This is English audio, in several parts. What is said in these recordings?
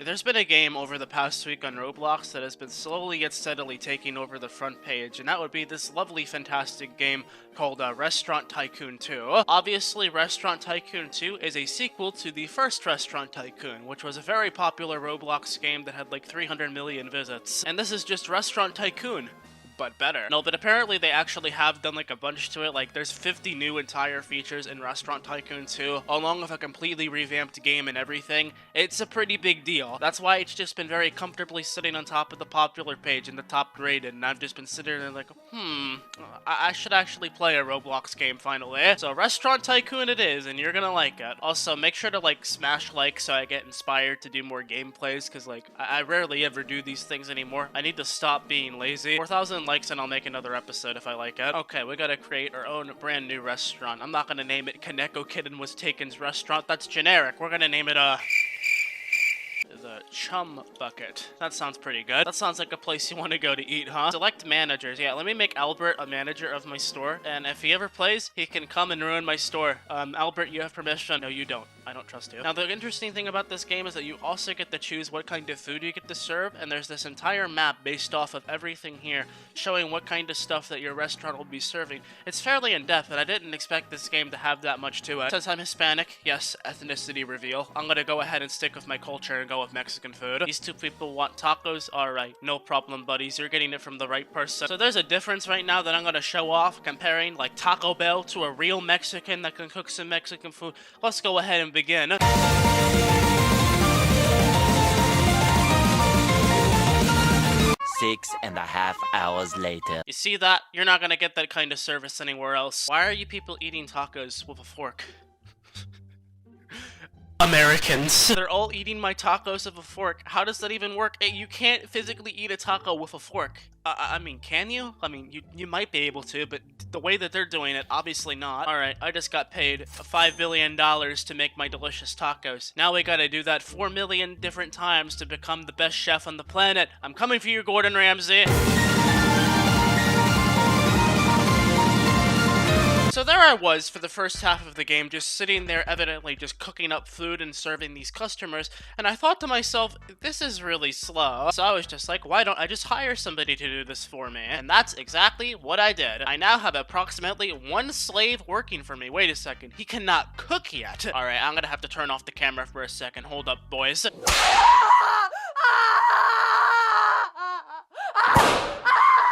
There's been a game over the past week on Roblox that has been slowly yet steadily taking over the front page, and that would be this lovely, fantastic game called Restaurant Tycoon 2. Obviously, Restaurant Tycoon 2 is a sequel to the first Restaurant Tycoon, which was a very popular Roblox game that had like 300 million visits. And this is just Restaurant Tycoon, but better. No, but apparently they actually have done like a bunch to it. Like there's 50 new entire features in Restaurant Tycoon 2, along with a completely revamped game and everything. It's a pretty big deal. That's why it's just been very comfortably sitting on top of the popular page in the top graded, and I've just been sitting there like, I should actually play a Roblox game finally. So Restaurant Tycoon it is, and you're gonna like it. Also, make sure to like smash like so I get inspired to do more gameplays, because like I rarely ever do these things anymore. I need to stop being lazy. 4,000 likes and I'll make another episode if I like it. Okay, we gotta create our own brand new restaurant. I'm not gonna name it Konekokitten Re-upload's restaurant. That's generic. We're gonna name it the Chum Bucket. That sounds pretty good. That sounds like a place you want to go to eat, huh? Select managers. Yeah, let me make Albert a manager of my store, and if he ever plays, he can come and ruin my store. Albert, you have permission. No, you don't. I don't trust you. Now, the interesting thing about this game is that you also get to choose what kind of food you get to serve, and there's this entire map based off of everything here, showing what kind of stuff that your restaurant will be serving. It's fairly in-depth, and I didn't expect this game to have that much to it. Since I'm Hispanic, yes, ethnicity reveal, I'm gonna go ahead and stick with my culture and go with Mexican food. These two people want tacos? Alright, no problem, buddies. You're getting it from the right person. So there's a difference right now that I'm gonna show off, comparing like Taco Bell to a real Mexican that can cook some Mexican food. Let's go ahead and begin. 6.5 hours later. You see that? You're not gonna get that kind of service anywhere else. Why are you people eating tacos with a fork? Americans. They're all eating my tacos with a fork. How does that even work? You can't physically eat a taco with a fork. I mean, can you? I mean, you might be able to, but the way that they're doing it, obviously not. Alright, I just got paid $5 billion to make my delicious tacos. Now we gotta do that 4 million different times to become the best chef on the planet. I'm coming for you, Gordon Ramsay. So there I was for the first half of the game, just sitting there evidently just cooking up food and serving these customers, and I thought to myself, this is really slow. So I was just like, why don't I just hire somebody to do this for me? And that's exactly what I did. I now have approximately 1 slave working for me. Wait a second, he cannot cook yet. Alright, I'm gonna have to turn off the camera for a second. Hold up, boys.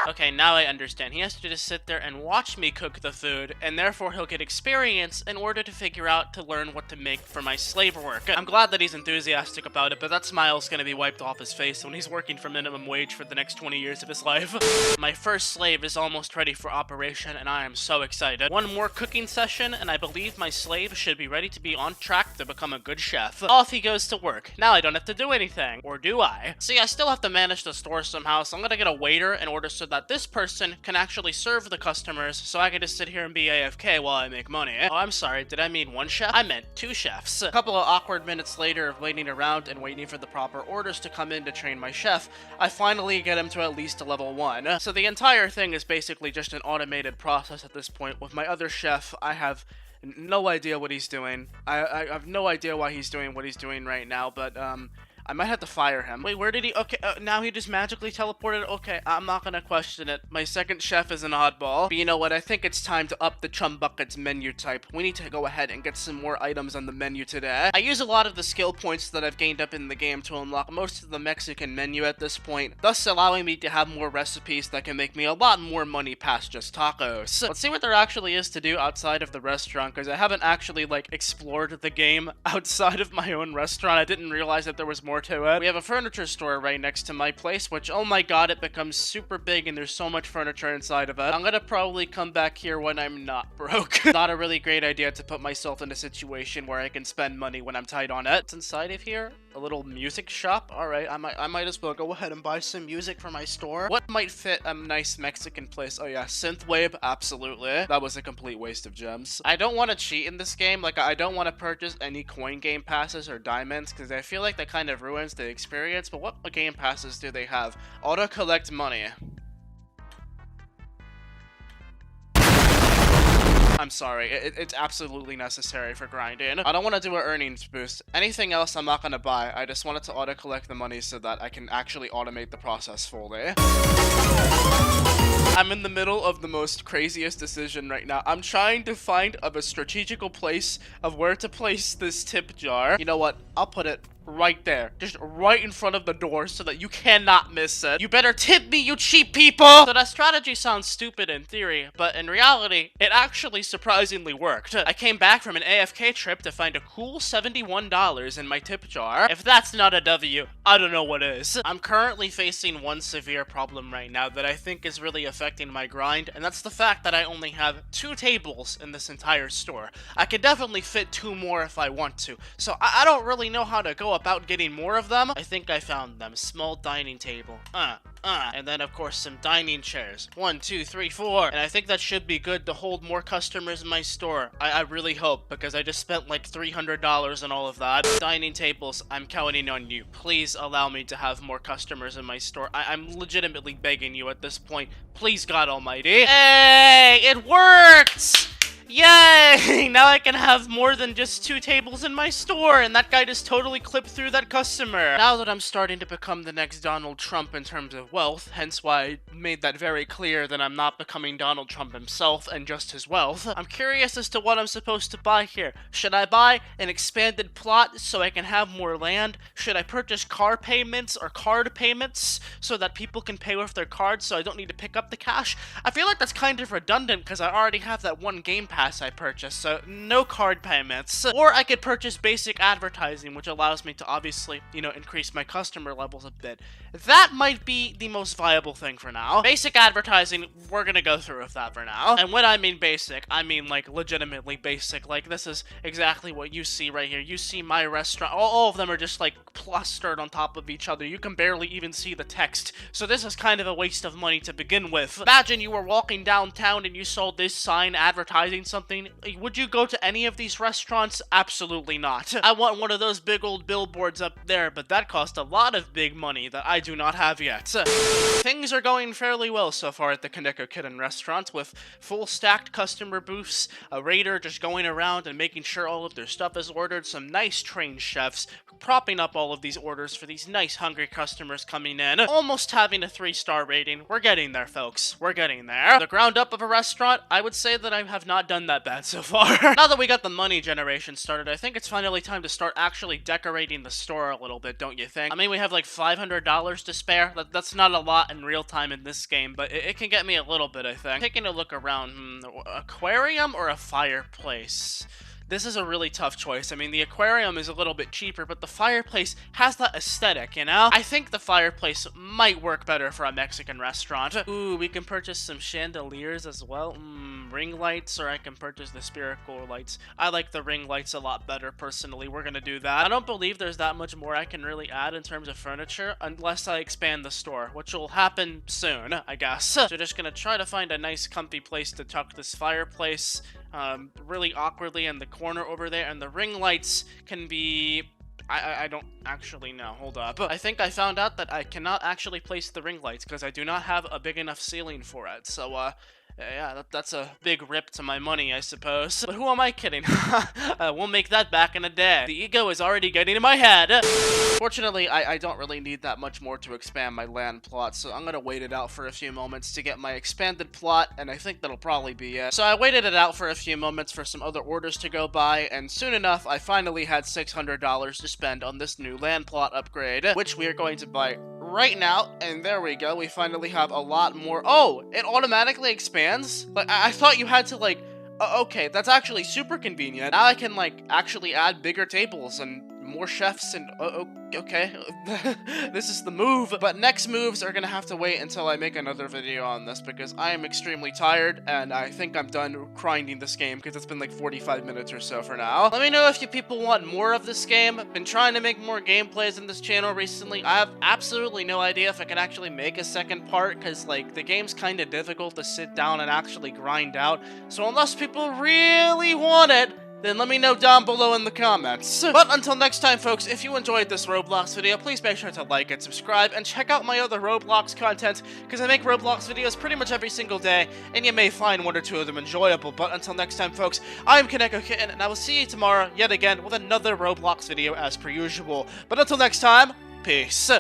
Okay, now I understand. He has to just sit there and watch me cook the food, and therefore he'll get experience in order to figure out to learn what to make for my slave work. I'm glad that he's enthusiastic about it, but that smile's gonna be wiped off his face when he's working for minimum wage for the next 20 years of his life. My first slave is almost ready for operation, and I am so excited. 1 more cooking session, and I believe my slave should be ready to be on track to become a good chef. Off he goes to work. Now I don't have to do anything. Or do I? See, I still have to manage the store somehow, so I'm gonna get a waiter in order so that this person can actually serve the customers, so I can just sit here and be AFK while I make money. Oh, I'm sorry, did I mean 1 chef? I meant 2 chefs. A couple of awkward minutes later of waiting around and waiting for the proper orders to come in to train my chef, I finally get him to at least a level 1. So the entire thing is basically just an automated process at this point. With my other chef, I have no idea what he's doing. I have no idea why he's doing what he's doing right now, but I might have to fire him. Wait, where did he? Okay, now he just magically teleported. Okay, I'm not gonna question it. My second chef is an oddball. But you know what? I think it's time to up the Chum Bucket's menu type. We need to go ahead and get some more items on the menu today. I use a lot of the skill points that I've gained up in the game to unlock most of the Mexican menu at this point, thus allowing me to have more recipes that can make me a lot more money past just tacos. Let's see what there actually is to do outside of the restaurant, because I haven't actually, like, explored the game outside of my own restaurant. I didn't realize that there was more to it. We have a furniture store right next to my place, which, oh my god, it becomes super big and there's so much furniture inside of it. I'm gonna probably come back here when I'm not broke. Not a really great idea to put myself in a situation where I can spend money when I'm tight on it. What's inside of here? A little music shop? Alright, I might as well go ahead and buy some music for my store. What might fit a nice Mexican place? Oh yeah, synthwave, absolutely. That was a complete waste of gems. I don't want to cheat in this game. Like, I don't want to purchase any coin game passes or diamonds, because I feel like that kind of ruins the experience. But what game passes do they have? Auto collect money. I'm sorry, it's absolutely necessary for grinding. I don't want to do an earnings boost. Anything else I'm not gonna buy. I just wanted to auto-collect the money so that I can actually automate the process fully. I'm in the middle of the most craziest decision right now. I'm trying to find a strategical place of where to place this tip jar. You know what? I'll put it right there, just right in front of the door so that you cannot miss it. You better tip me, you cheap people! So that strategy sounds stupid in theory, but in reality, it actually surprisingly worked. I came back from an AFK trip to find a cool $71 in my tip jar. If that's not a W, I don't know what is. I'm currently facing one severe problem right now that I think is really affecting my grind, and that's the fact that I only have 2 tables in this entire store. I could definitely fit 2 more if I want to, so I don't really know how to go about getting more of them. I think I found them. Small dining table. And then of course some dining chairs. 1, 2, 3, 4. And I think that should be good to hold more customers in my store. I really hope, because I just spent like $300 on all of that. Dining tables, I'm counting on you. Please allow me to have more customers in my store. I'm legitimately begging you at this point. Please, God Almighty. Hey, it worked! Yay! Now I can have more than just 2 tables in my store, and that guy just totally clipped through that customer. Now that I'm starting to become the next Donald Trump in terms of wealth, hence why I made that very clear that I'm not becoming Donald Trump himself and just his wealth, I'm curious as to what I'm supposed to buy here. Should I buy an expanded plot so I can have more land? Should I purchase car payments or card payments so that people can pay with their cards so I don't need to pick up the cash? I feel like that's kind of redundant because I already have that one game pass I purchased, so no card payments. Or I could purchase basic advertising, which allows me to obviously, increase my customer levels a bit. That might be the most viable thing for now. Basic advertising, we're gonna go through with that for now. And when I mean basic, I mean like legitimately basic. Like this is exactly what you see right here. You see my restaurant, all of them are just like clustered on top of each other. You can barely even see the text. So this is kind of a waste of money to begin with. Imagine you were walking downtown and you saw this sign advertising something. Would you go to any of these restaurants? Absolutely not. I want one of those big old billboards up there, but that cost a lot of big money that I do not have yet. Things are going fairly well so far at the Konekokitten restaurant, with full stacked customer booths, a raider just going around and making sure all of their stuff is ordered, some nice trained chefs propping up all of these orders for these nice hungry customers coming in, almost having a 3-star rating. We're getting there, folks. We're getting there. The ground up of a restaurant, I would say that I have not done that bad so far. Now that we got the money generation started, I think it's finally time to start actually decorating the store a little bit, don't you think? I mean, we have like $500 to spare. That's not a lot in real time in this game, but it can get me a little bit, I think. Taking a look around, aquarium or a fireplace? This is a really tough choice. I mean, the aquarium is a little bit cheaper, but the fireplace has that aesthetic, I think the fireplace might work better for a Mexican restaurant. Ooh, we can purchase some chandeliers as well. Ring lights, or I can purchase the spherical lights. I like the ring lights a lot better, personally. We're gonna do that. I don't believe there's that much more I can really add in terms of furniture, unless I expand the store, which will happen soon, I guess. So just gonna try to find a nice comfy place to tuck this fireplace really awkwardly in the corner over there, and the ring lights can be... I don't actually know. Hold up. I think I found out that I cannot actually place the ring lights because I do not have a big enough ceiling for it. So, yeah, that's a big rip to my money, I suppose. But who am I kidding? We'll make that back in a day. The ego is already getting in my head. Fortunately, I don't really need that much more to expand my land plot, so I'm gonna wait it out for a few moments to get my expanded plot, and I think that'll probably be it. So I waited it out for a few moments for some other orders to go by, and soon enough, I finally had $600 to spend on this new land plot upgrade, which we are going to buy right now, and there we go. We finally have a lot more. Oh, it automatically expands? Like, I thought you had to, like, okay, that's actually super convenient. Now I can, like, actually add bigger tables and more chefs and, okay, this is the move. But next moves are gonna have to wait until I make another video on this, because I am extremely tired, and I think I'm done grinding this game, because it's been like 45 minutes or so for now. Let me know if you people want more of this game. I've been trying to make more gameplays in this channel recently. I have absolutely no idea if I can actually make a second part, because, like, the game's kind of difficult to sit down and actually grind out. So unless people really want it, then let me know down below in the comments. But until next time, folks, if you enjoyed this Roblox video, please make sure to like and subscribe, and check out my other Roblox content, because I make Roblox videos pretty much every single day, and you may find one or two of them enjoyable. But until next time, folks, I'm Konekokitten, and I will see you tomorrow, yet again, with another Roblox video as per usual. But until next time, peace.